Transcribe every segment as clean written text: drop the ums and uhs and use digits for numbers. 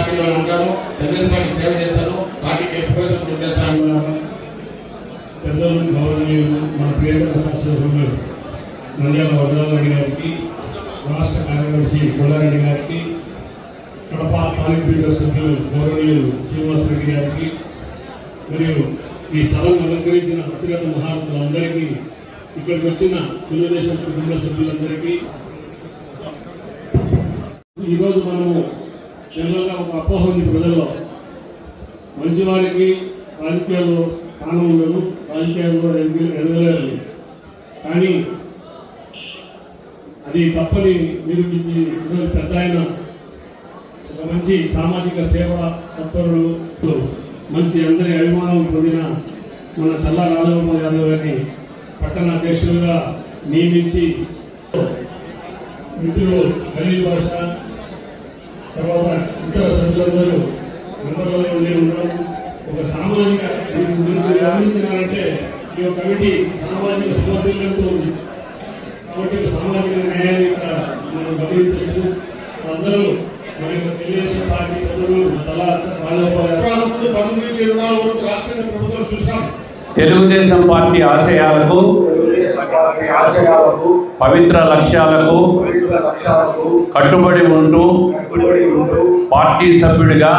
పార్టీలో ఉంటాను, తెలుగుదేశం పార్టీ సేవ చేస్తాను, పార్టీకి ఎక్కువ చేస్తాను. పెద్దలు గౌరవనీయులు మన ప్రియతమ శాసనసభ్యులు నంద్యాల వరదారెడ్డి గారికి, రాష్ట్ర కార్యదర్శి కొల్లారెడ్డి గారికి, కడప పాలిట్ బ్యూరో సభ్యులు గౌరవనీయులు శ్రీనివాసరెడ్డి గారికి, మరియు ఈ స్థలం అలంకరించిన వ్యక్తిగత మహాత్ములందరికీ, ఇక్కడికి వచ్చిన తెలుగుదేశం కుటుంబ సభ్యులందరికీ, ఈరోజు మనము జనరల్గా ఒక అపోహ ఉంది ప్రజల్లో, మంచివారికి రాజకీయాల్లో స్థానం ఉండదు, రాజకీయాల్లో ఎదగలేరు. కానీ అది తప్పని నిరూపించి ఈరోజు పెద్ద ఆయన ఒక మంచి సామాజిక సేవ తత్పరులు, మంచి అందరి అభిమానం పొందిన మన చల్లా రాజగోపాల్ యాదవ్ గారిని పట్టణ అధ్యక్షులుగా నియమించి, మిత్రులు ఖలీల్ బాషా తర్వాత ఇతర సభ్యులందరూ మెంబర్లలో ఉండడం ఒక సామాజిక గమనించినారంటే ఈ కమిటీ సామాజిక సమతుల్యంతో ఉంది. కాబట్టి సామాజిక న్యాయాన్ని మనం గమనించవచ్చు. అందరూ మన యొక్క తెలుగుదేశం పార్టీ ప్రజలు చాలా రాష్ట్ర ప్రభుత్వం చూసాం. తెలుగుదేశం పార్టీ ఆశయాలకు పవిత్ర లక్ష్యాలకు కట్టుబడి ఉంటూ పార్టీ సభ్యుడిగా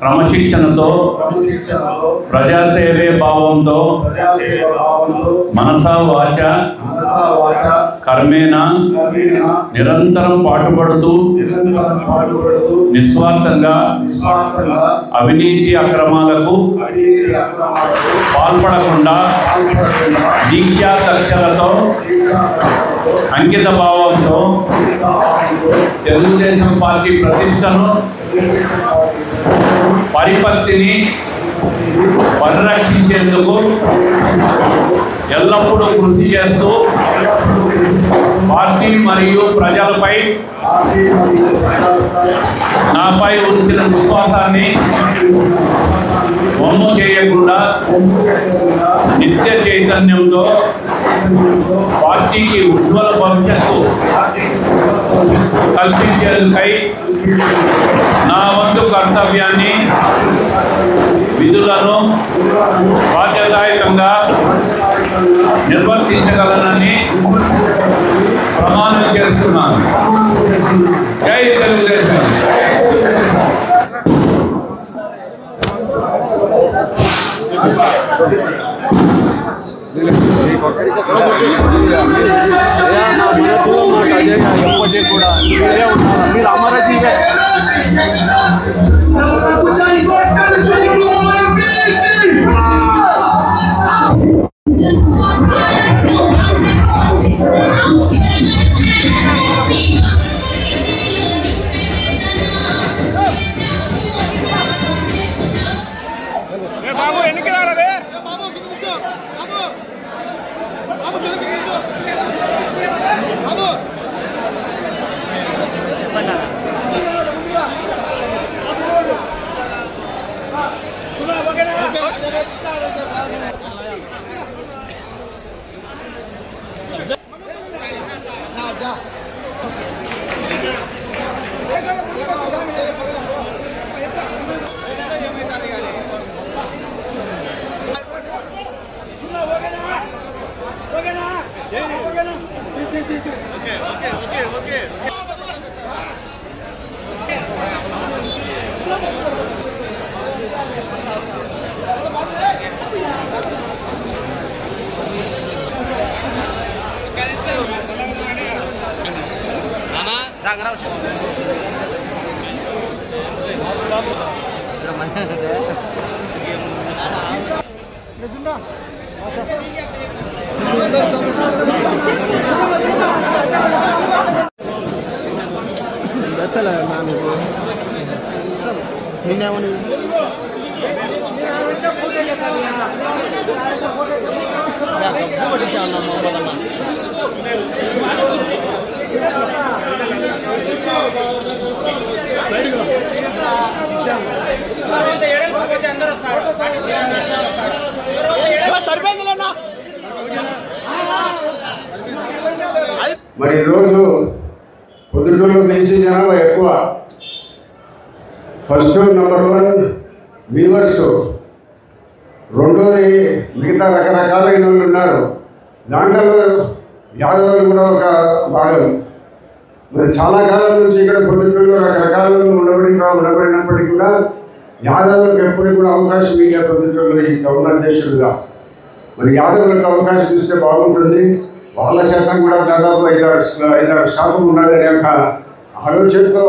క్రమశిక్షణతో ప్రజాసేవే భావంతో మనసా వాచ కర్మేణ నిరంతరం పాటుపడుతూ నిస్వార్థంగా అవినీతి అక్రమాలకు పాల్పడకుండా దీక్షా దక్షలతో అంకిత భావంతో తెలుగుదేశం పార్టీ ప్రతిష్టను పరిపత్తిని పరిరక్షించేందుకు ఎల్లప్పుడూ కృషి చేస్తూ పార్టీ మరియు ప్రజలపై నాపై ఉంచిన విశ్వాసాన్ని వమ్ము చేయకుండా నిత్య చైతన్యంతో పార్టీకి ఉజ్వల భవిష్యత్తు కల్పించేందుకై నా వంతు కర్తవ్యాన్ని విధులను బాధ్యతాయుతంగా నిర్వర్తించగలనని ప్రమాణం చేస్తున్నాను. జై తెలుగుదేశం. మనసులో మాట అదే ఎప్పటికీ కూడా మీరే ఉన్నారు, మీరు అమరజీవే. మరి ఈరోజు పొద్దుటూరులో బీసీ జనాభా ఎక్కువ, ఫస్ట్ నెంబర్ 1 వీవర్స్, రెండోది మిగతా రకరకాలైన వాళ్ళు ఉన్నారు. దాంట్లో యాదవులు కూడా ఒక భాగం. మరి చాలా కాలం నుంచి ఇక్కడ పొద్దుటూరులో రకరకాల ఉండబడినప్పటికీ కూడా యాదవులకు ఎప్పటికి కూడా అవకాశం ఇవ్వలే. పొద్దుటూరులో ఈ టౌన్ అధ్యక్షులుగా మరి యాదవులకు అవకాశం ఇస్తే బాగుంటుంది. వాళ్ళ శాతం కూడా దాదాపు 5-6% ఉండాలనే ఒక ఆలోచనతో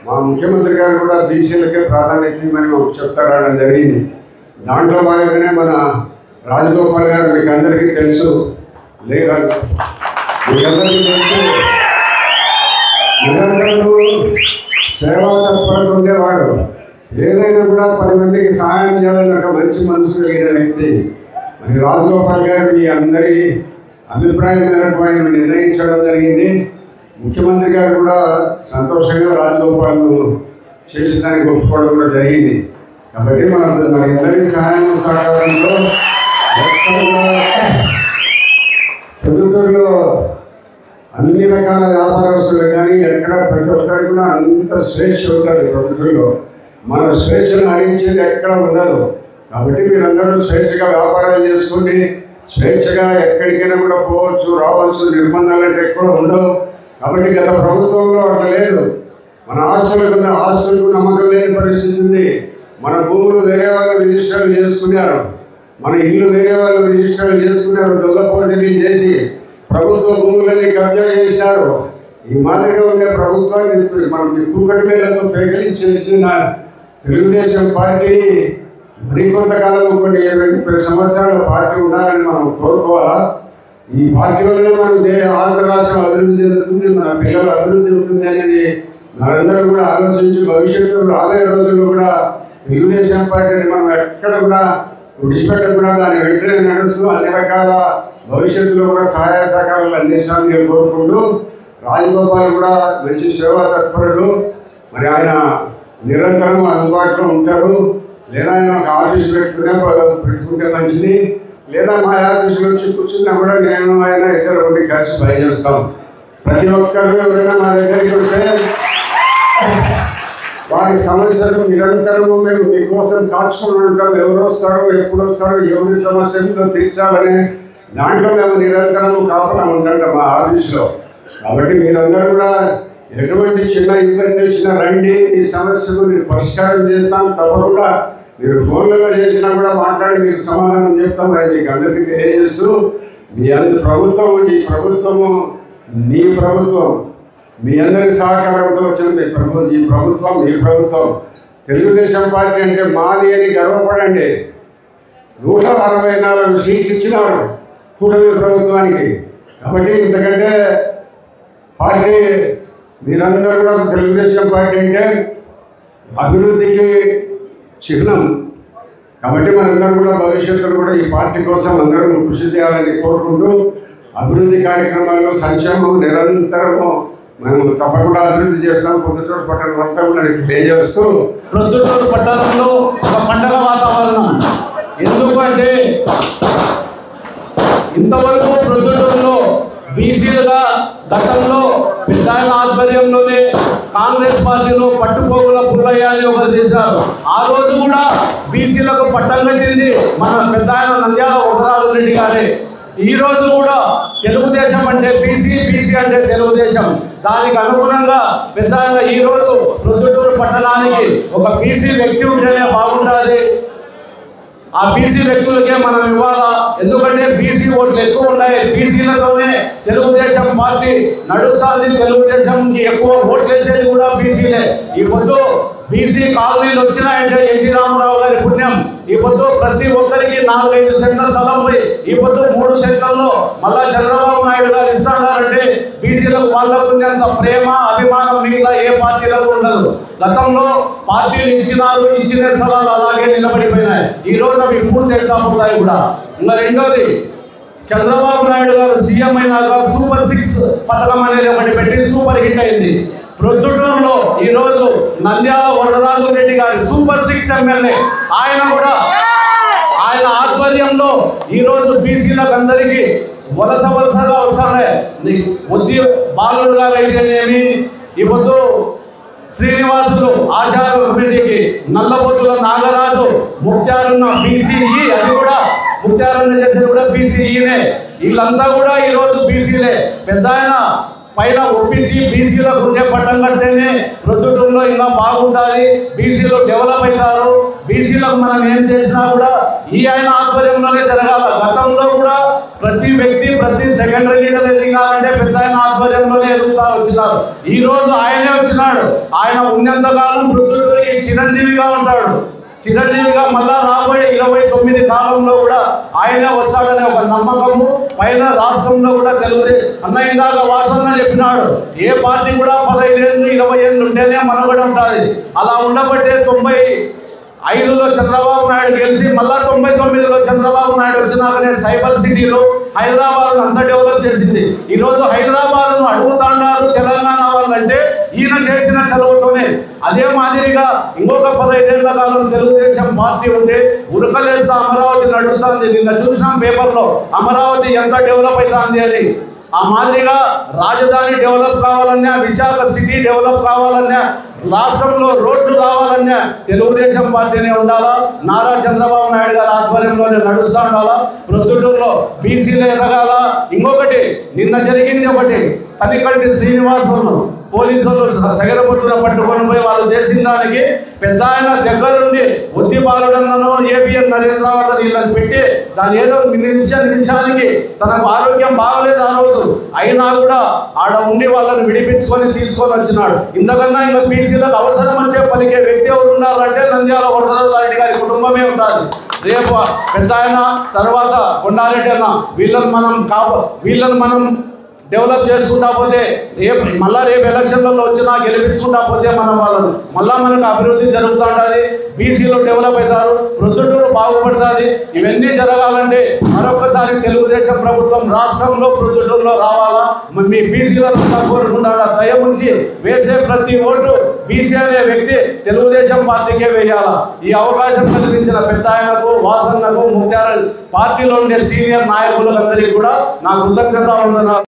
మా ముఖ్యమంత్రి గారు కూడా బీసీలకే ప్రాధాన్యత ఇవ్వమని మాకు చెప్తారడం జరిగింది. దాంట్లో భాగంగానే మన రాజగోపాల్ గారు మీకు అందరికీ తెలుసు, మీకందరికీ తెలుసు, నిరంతరం సేవా తత్పరత ఉండేవాడు. ఏదైనా కూడా 10 మందికి సహాయం చేయాలని ఒక మంచి మనసు కలిగిన వ్యక్తి. మరి రాజగోపాల్ గారు మీ అందరి అభిప్రాయం మేరకు ఆయన నిర్ణయించడం జరిగింది. ముఖ్యమంత్రి గారు కూడా సంతోషంగా రాజగోపాల్ను చేసేదానికి ఒప్పుకోవడం కూడా జరిగింది. కాబట్టి మన ఇద్దరి సహాయం సహకారంలో పొద్దుటూరులో అన్ని రకాల వ్యాపారస్తులు కానీ ఎక్కడ ప్రతి ఒక్కరికి కూడా అంత స్వేచ్ఛ ఉంటుంది. పొద్దుటూరులో మన స్వేచ్ఛను హరించేది ఎక్కడ ఉండదు. కాబట్టి మీరందరూ స్వేచ్ఛగా వ్యాపారాలు చేసుకుని స్వేచ్ఛగా ఎక్కడికైనా కూడా పోవచ్చు, రావచ్చు. నిర్బంధాలు అంటే ఎక్కువ ఉండవు. కాబట్టి గత ప్రభుత్వంలో అట్లా లేదు. మన ఆస్తులకు నమ్మకం లేని పరిస్థితి ఉంది. మన భూములు వేరే వాళ్ళు రిజిస్టర్ చేసుకున్నారు, మన ఇల్లు వేరే వాళ్ళు రిజిస్టర్ చేసుకున్నారు. దొంగపోతీలు చేసి ప్రభుత్వ భూములని కబ్జా చేశారు. ఈ మాదిరిగా ఉండే ప్రభుత్వాన్ని మనం కూకటి వేలతో పేకలించేసిన తెలుగుదేశం పార్టీ మరికొంతకాలం కొన్ని 20 సంవత్సరాల పార్టీ ఉండాలని మనం కోరుకోవాలా. ఈ పార్టీ వల్లనే మనం ఆంధ్ర రాష్ట్రం అభివృద్ధి చెందుతుంది, మన పిల్లలు అభివృద్ధి ఉంటుంది అనేది మనందరూ కూడా ఆలోచించి భవిష్యత్తులో రాబోయే రోజుల్లో కూడా తెలుగుదేశం పార్టీని మనం ఎక్కడ కూడా విడిచిపెట్టకుండా దాని వెంటనే నడుస్తూ అన్ని రకాల భవిష్యత్తులో కూడా సహాయ సహకారాలు అందించాలని నేను కోరుకుంటూ, రాజగోపాల్ కూడా మంచి సేవా తత్పరుడు. మరి ఆయన నిరంతరం అందుబాటులో ఉంటారు. లేదా ఆయన ఒక ఆఫీస్ పెట్టుకుంటే మంచిది, లేదా మా ఆఫీసులో వచ్చి కూర్చున్నా కూడా నేను ఆయన ఇద్దరు ఉండి కలిసి పనిచేస్తాం. ప్రతి ఒక్కరు ఎవరైనా మా దగ్గరికి వస్తే వారి సమస్యలు నిరంతరము మేము మీకోసం కాచుకొని ఉంటాం. ఎవరు వస్తారు, ఎప్పుడు వస్తారు, ఎవరి సమస్యలతో తీర్చాలనే దాంట్లో మేము నిరంతరము కాపలా ఉంటాం మా ఆఫీసులో. కాబట్టి మీరందరూ కూడా ఎటువంటి చిన్న ఇబ్బంది వచ్చినా రండి, ఈ సమస్యకు నేను పరిష్కారం చేస్తాం. తప్పకుండా మీరు ఫోన్లలో చేసినా కూడా మాట్లాడి మీకు సమాధానం చెప్తామని మీకు అందరికీ తెలియజేస్తూ, మీ ప్రభుత్వం ఈ ప్రభుత్వము మీ ప్రభుత్వం, మీ అందరి సహకారంతో వచ్చింది ఈ ప్రభుత్వం మీ ప్రభుత్వం. తెలుగుదేశం పార్టీ అంటే మాది అని గర్వపడండి. 164 సీట్లు ఇచ్చినారు కూటమి ప్రభుత్వానికి. కాబట్టి ఇంతకంటే పార్టీ మీరందరూ కూడా తెలుగుదేశం పార్టీ అంటే అభివృద్ధికి చిహ్నం. కాబట్టి మనందరం కూడా భవిష్యత్తులో కూడా ఈ పార్టీ కోసం అందరం కృషి చేయాలని కోరుకుంటూ, అభివృద్ధి కార్యక్రమాల్లో సంక్షేమం నిరంతరము మేము తప్పకుండా అభివృద్ధి చేస్తాం. పొద్దుటూరు పట్టణం అంతా కూడా తెలియజేస్తూ, పొద్దుటూరు పట్టణంలో ఒక పండగ వాతావరణం. ఎందుకంటే ఇంతవరకు పొద్దుటూరులో బీసీలుగా గతంలో పెద్ద ఆధ్వర్యంలోనే కాంగ్రెస్ పార్టీలో పట్టుపోగుల పుల్లయ్య అని ఒకరు చేశారు. ఆ రోజు కూడా బీసీలకు పట్టం కట్టింది మన పెద్ద నంద్యాల వరదరాజు రెడ్డి గారే. ఈ రోజు కూడా తెలుగుదేశం అంటే బీసీ, బీసీ అంటే తెలుగుదేశం. దానికి అనుగుణంగా పెద్ద ఈ రోజు ప్రొద్దుటూరు పట్టణానికి ఒక బీసీ వ్యక్తి ఉంటేనే బాగుంటుంది. ఆ బీసీ వ్యక్తులకే మనం ఇవ్వాలా. ఎందుకంటే బీసీ ఓట్లు ఎక్కువ ఉన్నాయి. బీసీలతోనే తెలుగుదేశం పార్టీ నడుస్తుంది. తెలుగుదేశంకి ఎక్కువ ఓట్లు వేసేది కూడా బీసీలే. ఈ పొద్దు బీసీ కాలనీలు వచ్చినాయంటే ఎన్టీ రామారావు గారి పుణ్యం. ఈ పొద్దు ప్రతి ఒక్కరికి 4-5 సెంట్ల స్థలం పోయి ఈ పొద్దు 3 సెంట్లలో మళ్ళా చంద్రబాబు నాయుడు గారు ఇస్తాడారంటే బీసీలకు వాళ్ళకు ఉన్నంత ప్రేమ, అభిమానం మిగతా ఏ పార్టీలకు ఉండదు. గతంలో పార్టీలు ఇచ్చిన స్థలాలు అలాగే నిలబడిపోయినాయి. ఈ రోజు అవి పూర్తి ఎత్తాపోతాయి కూడా. ఇంకా రెండోది, చంద్రబాబు నాయుడు గారు సీఎం అయినాక సూపర్ 6 పథకం అనేది ఒకటి పెట్టి సూపర్ హిట్ అయింది. ప్రొద్దుటూరులో ఈరోజు నంద్యాల వరదరాజు రెడ్డి గారి సూపర్ 6 ఎమ్మెల్యే ఆయన ఆధ్వర్యంలో ఈరోజు బీసీలకు అందరికీ వలసగా వస్తున్నాయి. ముద్ది బాలుడు గారు అయితేనేమి, ఈ పొద్దు శ్రీనివాసులు ఆచార కమిటీకి నల్లబొట్టుల నాగరాజు ముక్తారన్న బీసీఈ, అది కూడా ముక్తారన్న చేసేది కూడా బీసీఈనే. వీళ్ళంతా కూడా ఈరోజు బీసీలే. పెద్ద ఆయన పైన ఒప్పించి బీసీలకు ఉండే పట్టం కడితేనే ప్రొద్దుటూరులో ఇంకా బాగుంటుంది, బీసీలు డెవలప్ అవుతారు. బీసీలకు మనం ఏం చేసినా కూడా ఈ ఆయన ఆధ్వర్యంలోనే జరగాల. గతంలో కూడా ప్రతి వ్యక్తి ప్రతి సెకండరీ లీడర్ ఎదిగాలంటే పెద్ద ఆయన ఆధ్వర్యంలోనే ఎదుగుతా వచ్చినారు. ఈ రోజు ఆయనే వచ్చినాడు. ఆయన ఉన్నంతకాలం ప్రొద్దుటూరికి చిరంజీవిగా ఉంటాడు. చిరంజీవిగా మళ్ళా రాబోయే 29 కాలంలో కూడా ఆయనే వస్తాడనే ఒక నమ్మకము పైన రాష్ట్రంలో కూడా తెలుగుదేశం అన్న ఇందాక వాసన్న చెప్పినాడు, ఏ పార్టీ కూడా 15 ఏళ్ళు 20 ఏళ్ళు ఉంటేనే మనగడ ఉంటుంది. అలా ఉండబట్టే 95లో చంద్రబాబు నాయుడు గెలిచి మళ్ళా 99లో చంద్రబాబు నాయుడు వచ్చినాకనే సైబర్ సిటీలో హైదరాబాద్ను అంతా డెవలప్ చేసింది. ఈరోజు హైదరాబాద్ను అడుగుతాండారు తెలంగాణ వాళ్ళంటే ఈయన చేసిన చదువుతోనే. అదే మాదిరిగా ఇంకొక 15 ఏళ్ల కాలం తెలుగుదేశం పార్టీ ఉంటే ఉరకలేస్తా అమరావతి నడుస్తుంది. నిన్న చూసాం పేపర్లో అమరావతి ఎంత డెవలప్ అవుతుంది అని. ఆ మాదిరిగా రాజధాని డెవలప్ కావాలన్నా, విశాఖ సిటీ డెవలప్ కావాలన్నా, రాష్ట్రంలో రోడ్లు రావాలన్నా తెలుగుదేశం పార్టీనే ఉండాలా, నారా చంద్రబాబు నాయుడు గారి ఆధ్వర్యంలోనే నడుస్తూ ఉండాలా. ప్రొద్దుటూరులో బీసీలు ఎదగాల. ఇంకొకటి నిన్న జరిగింది ఒకటి, తనికంటి శ్రీనివాసులు పోలీసులు సగరపట్టున పట్టుకొని పోయి వాళ్ళు చేసిన దానికి పెద్ద ఆయన దగ్గరుండి ఒత్తి బాలుడన్నను ఏబిఎన్ నరేంద్రవర్ధన్ వీళ్ళని పెట్టి దాని ఏదో నిమిషానికి తనకు ఆరోగ్యం బాగలేదు ఆ రోజు, అయినా కూడా ఆడ ఉండి వాళ్ళని విడిపించుకొని తీసుకొని వచ్చినాడు. ఇంతకన్నా ఇంకా బీసీలకు అవసరం వచ్చే పలికే వ్యక్తి ఎవరు ఉన్నారంటే నంద్యాల వరదరారెడ్డి గారి కుటుంబమే ఉంటుంది. రేపు పెద్ద ఆయన తర్వాత కొండారెడ్డి అన్న వీళ్ళని మనం డెవలప్ చేసుకుంటా పోతే రేపు ఎలక్షన్లలో వచ్చినా గెలిపించుకుంటా పోతే మనం వాళ్ళని మనకు అభివృద్ధి జరుగుతూ ఉంటుంది. బీసీలు డెవలప్ అవుతారు, ప్రొద్దుటూరు బాగుపడుతుంది. ఇవన్నీ జరగాలంటే మరొకసారి తెలుగుదేశం ప్రభుత్వం రాష్ట్రంలో ప్రొద్దుటూరులో రావాలా. మీ బీసీలను కోరుకుంటాడా దయ ఉంచి వేసే ప్రతి ఓటు బీసీ అనే వ్యక్తి తెలుగుదేశం పార్టీకే వేయాలా. ఈ అవకాశం కల్పించిన పెద్ద ఆయనకు, వాసన్నకు, ముఖ్య పార్టీలో ఉండే సీనియర్ నాయకులందరికీ కూడా నా కృతజ్ఞత ఉందన్నారు.